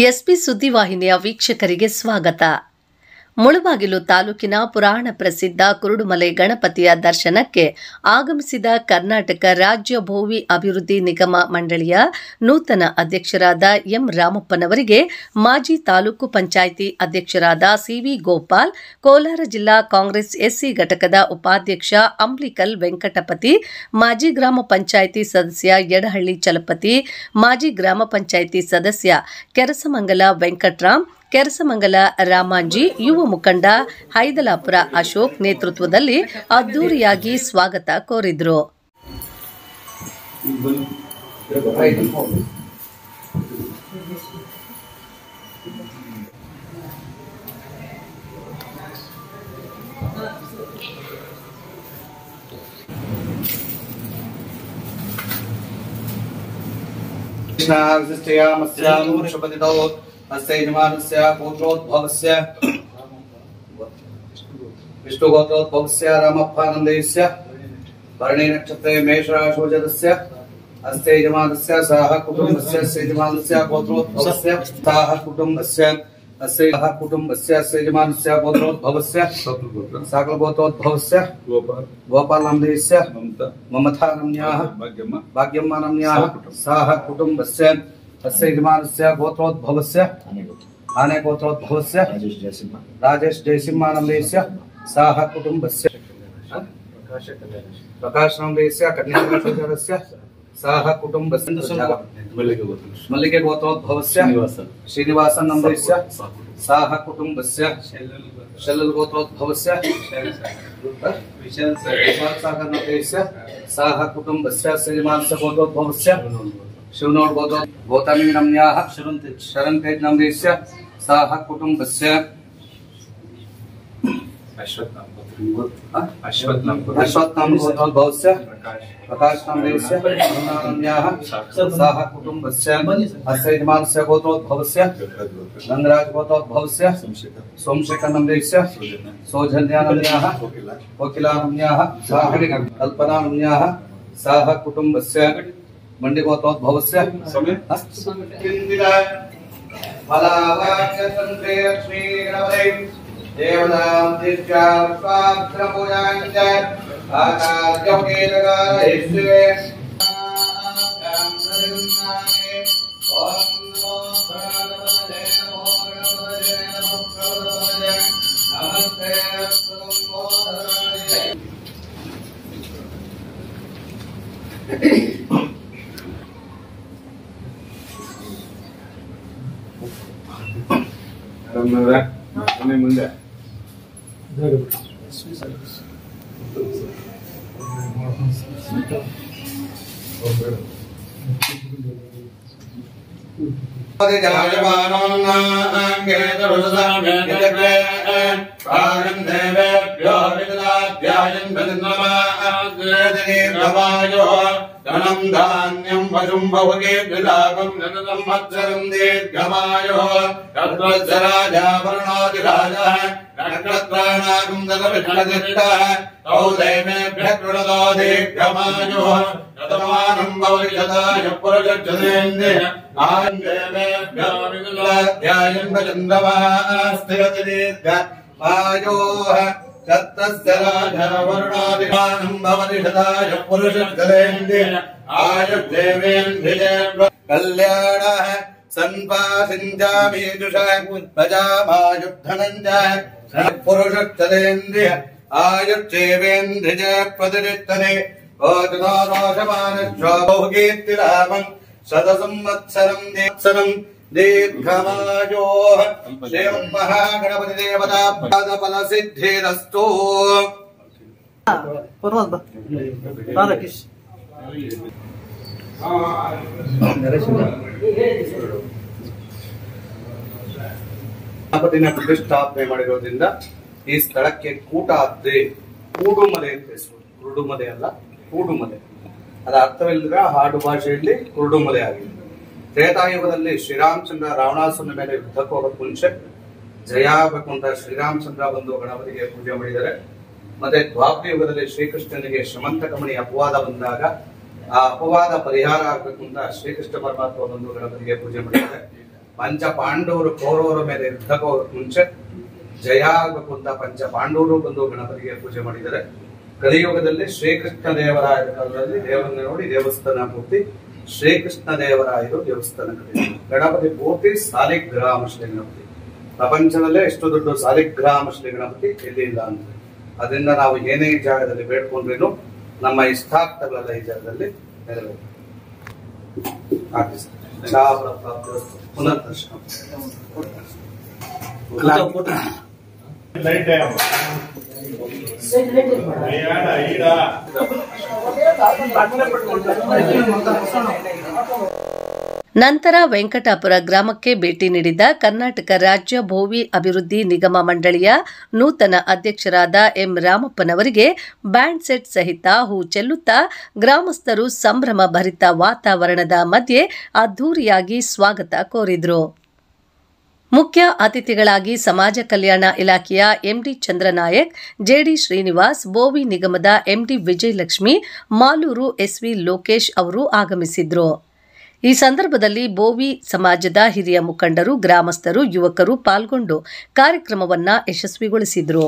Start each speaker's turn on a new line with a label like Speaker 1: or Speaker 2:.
Speaker 1: SP ಸುದ್ದಿವಾಹಿನಿಯ ವೀಕ್ಷಕರಿಗೆ ಸ್ವಾಗತ. ಮುಳಬಾಗಿಲು ತಾಲೂಕಿನ ಪುರಾಣ ಪ್ರಸಿದ್ಧ ಕುರುಡುಮಲೆ ಗಣಪತಿಯ ದರ್ಶನಕ್ಕೆ ಆಗಮಿಸಿದ ಕರ್ನಾಟಕ ರಾಜ್ಯ ಭೋವಿ ಅಭಿವೃದ್ಧಿ ನಿಗಮ ಮಂಡಳಿಯ ನೂತನ ಅಧ್ಯಕ್ಷರಾದ ಎಂ ರಾಮಪ್ಪನವರಿಗೆ ಮಾಜಿ ತಾಲೂಕು ಪಂಚಾಯಿತಿ ಅಧ್ಯಕ್ಷರಾದ ಸಿವಿ ಗೋಪಾಲ್, ಕೋಲಾರ ಜಿಲ್ಲಾ ಕಾಂಗ್ರೆಸ್ ಎಸ್ಸಿ ಘಟಕದ ಉಪಾಧ್ಯಕ್ಷ ಅಂಬ್ಲಿಕಲ್ ವೆಂಕಟಪತಿ, ಮಾಜಿ ಗ್ರಾಮ ಪಂಚಾಯಿತಿ ಸದಸ್ಯ ಯಡಹಳ್ಳಿ ಚಲಪತಿ, ಮಾಜಿ ಗ್ರಾಮ ಪಂಚಾಯಿತಿ ಸದಸ್ಯ ಕೆರಸಮಂಗಲ ವೆಂಕಟರಾಮ್, ಕೆರಸಮಂಗಲ ರಾಮಾಂಜಿ, ಯುವ ಮುಖಂಡ ಹೈದಲಾಪುರ ಅಶೋಕ್ ನೇತೃತ್ವದಲ್ಲಿ ಅದ್ದೂರಿಯಾಗಿ ಸ್ವಾಗತ ಕೋರಿದ್ರು.
Speaker 2: अस्य यजमानस्य गोत्रोद्भवस्य विष्णुगोत्रोद्भवस्य रामप्पानन्दस्य भरणी नक्षत्रे मेषराशोजस्य अस्य यजमानस्य सह कुटुम्बस्य यजमानस्य गोत्रोद्भवस्य सह कुटुम्बस्य अस्य कुटुम्बस्य यजमानस्य गोत्रोद्भवस्य सकल गोत्रोद्भवस्य गोपालनन्दस्य ममतानम्याः भाग्यम्मानम्याः सह कुटुम्बस्य अस्य यजमानस्य गोत्रोद्भवस्य आने गोत्रोद्भवस्य राजेश जयसिंहानन्दस्य सह कुटुम्बस्य प्रकाशनन्दस्य कन्याशोधरस्य सह कुटुम्बस्य मल्लिके गोत्रोद्भवस्य श्रीनिवासनन्दस्य सह कुटुम्बस्य शल्ल गोत्रोद्भवस्य विशालसागरनन्दस्य सह कुटुम्बस्य श्रीनिवास गोत्रोद्भवस्य शिवनोड गौतमी नम्याः शरणतेज नम्देस्य सह कुटुम्बस्य अश्वत्थनाम गोत्रोद्भवस्य प्रकाश नम्देस्य नम्याः सह कुटुम्बस्य अस्य यजमानस्य गोत्रोद्भवस्य नंदराज गोत्रोद्भवस्य सोमशेखर नम्देस्य सौजन्या नम्याः कोकिला नम्याः सह कल्पना नम्याः सह कुटुम्बस्य मंडी गोत्रोद्भवस्य देवतां दीर्घापात्रपूजाञ्च आकाशयोगेलकारयिष्ये
Speaker 3: ಮುಂದೆ
Speaker 2: धनं धान्यं पशुं भवगे द्विलाभं नतसंवत्सरं दीर्घमायो तद्वत्सराजाभरणादिराजः नक्षत्राणागं दशविष्णुदिष्टः तौ दैवेभ्यः कृणतो दीर्घमायो शतमानं भवति शताय पुरुषच्छतेन्द्रिय आयन्देवेभ्यो विदुलाध्यायन् भजन्द्रमास्तिरति दीर्घमायोः तत्तस्य राजा वरुणादिमानं भवति शताय पुरुषच्छतेन्द्रिय आयुर्देवेन्द्रिये कल्याणः सन्पासिञ्जामीजुषः प्रजामायुद्धनञ्जः पुरुषच्छतेन्द्रिय आयुर्देवेन्द्रिये प्रतिष्ठते ओजनोषमानश्वभोगीर्तिरामं शतसंवत्सरं दीक्षरं दीर्घमायोः श्रीमन्महागणपति देवता पदफलसिद्धिरस्तु ಗಣಪತಿನ ಪ್ರತಿಷ್ಠಾಪನೆ ಮಾಡಿರೋದ್ರಿಂದ ಈ ಸ್ಥಳಕ್ಕೆ ಕೂಟಾದ್ರಿ ಕೂಡುಮಲೆ ಅಂತ ಹೆಸರು. ಕುರುಡುಮಲೆ ಅಲ್ಲ, ಕೂಡುಮಲೆ. ಅದರ ಅರ್ಥವಿಲ್ಲದ ಹಾಡು ಭಾಷೆಯಲ್ಲಿ ಕುರುಡುಮಲೆ ಆಗಿದೆ. ತ್ರೇತಾಯುಗದಲ್ಲಿ ಶ್ರೀರಾಮಚಂದ್ರ ರಾವಣಾಸುರನ ಮೇಲೆ ಯುದ್ಧಕ್ಕೆ ಹೋಗೋಕೆ ಮುಂಚೆ ಜಯ ಆಗಬೇಕು ಅಂತ ಶ್ರೀರಾಮಚಂದ್ರ ಬಂದು ಗಣಪತಿಗೆ ಪೂಜೆ ಮಾಡಿದ್ದಾರೆ. ಮತ್ತೆ ದ್ವಾಪರ ಯುಗದಲ್ಲಿ ಶ್ರೀಕೃಷ್ಣನಿಗೆ ಶ್ರಮಂತಕಮಣಿ ಅಪವಾದ ಬಂದಾಗ ಆ ಅಪವಾದ ಪರಿಹಾರ ಆಗಬೇಕು ಅಂತ ಶ್ರೀಕೃಷ್ಣ ಪರಮಾತ್ಮ ಬಂದು ಗಣಪತಿಗೆ ಪೂಜೆ ಮಾಡಿದ್ದಾರೆ. ಪಂಚ ಪಾಂಡವರು ಕೌರವರ ಮೇಲೆ ಯುದ್ಧಕ್ಕೂ ಮುಂಚೆ ಜಯ ಆಗಬೇಕು ಅಂತ ಪಂಚ ಪಾಂಡವರು ಬಂದು ಗಣಪತಿಗೆ ಪೂಜೆ ಮಾಡಿದ್ದಾರೆ. ಕಲಿಯುಗದಲ್ಲಿ ಶ್ರೀಕೃಷ್ಣ ದೇವರಾಯರ ಕಾಲದಲ್ಲಿ ದೇವರನ್ನ ನೋಡಿ ದೇವಸ್ಥಾನ ಪೂರ್ತಿ ಶ್ರೀಕೃಷ್ಣ ದೇವರಾಯರು ದೇವಸ್ಥಾನ ಕಟ್ಟಿದ್ದಾರೆ. ಗಣಪತಿ ಪೂರ್ತಿ ಸಾಲಿಗ್ರಾಮ ಶ್ರೀ ಗಣಪತಿ. ಪ್ರಪಂಚದಲ್ಲೇ ಎಷ್ಟು ದೊಡ್ಡ ಸಾಲಿಗ್ರಾಮ ಶ್ರೀ ಗಣಪತಿ ಎಲ್ಲಿ ಇಲ್ಲ ಅಂತ. ಅದರಿಂದ ನಾವು ಏನೇ ಈ ಜಾಗದಲ್ಲಿ ಬೇಡ್ಕೊಂಡ್ರೇನು ನಮ್ಮ ಇಷ್ಟಾರ್ಥಗಳೆಲ್ಲ ಈ ಜಾಗದಲ್ಲಿ ನೆರವೇರುತ್ತೆ. ಪುನರ್ದರ್ಶನ
Speaker 1: ನಂತರ ವೆಂಕಟಾಪುರ ಗ್ರಾಮಕ್ಕೆ ಭೇಟಿ ನೀಡಿದ ಕರ್ನಾಟಕ ರಾಜ್ಯ ಭೋವಿ ಅಭಿವೃದ್ಧಿ ನಿಗಮ ಮಂಡಳಿಯ ನೂತನ ಅಧ್ಯಕ್ಷರಾದ ಎಂ ರಾಮಪ್ಪನವರಿಗೆ ಬ್ಯಾಂಡ್ ಸೆಟ್ ಸಹಿತ ಹೂ ಚೆಲ್ಲುತ್ತಾ ಗ್ರಾಮಸ್ಥರು ಸಂಭ್ರಮ ಭರಿತ ವಾತಾವರಣದ ಮಧ್ಯೆ ಅದ್ಧೂರಿಯಾಗಿ ಸ್ವಾಗತ ಕೋರಿದರು. ಮುಖ್ಯ ಅತಿಥಿಗಳಾಗಿ ಸಮಾಜ ಕಲ್ಯಾಣ ಇಲಾಖೆಯ ಎಂಡಿ ಚಂದ್ರನಾಯಕ್, ಜೆಡಿ ಶ್ರೀನಿವಾಸ್, ಬೋವಿ ನಿಗಮದ ಎಂಡಿ ವಿಜಯಲಕ್ಷ್ಮಿ, ಮಾಲೂರು ಎಸ್ವಿ ಲೋಕೇಶ್ ಅವರು ಆಗಮಿಸಿದ್ರು. ಈ ಸಂದರ್ಭದಲ್ಲಿ ಬೋವಿ ಸಮಾಜದ ಹಿರಿಯ ಮುಖಂಡರು, ಗ್ರಾಮಸ್ಥರು, ಯುವಕರು ಪಾಲ್ಗೊಂಡು ಕಾರ್ಯಕ್ರಮವನ್ನು ಯಶಸ್ವಿಗೊಳಿಸಿದರು.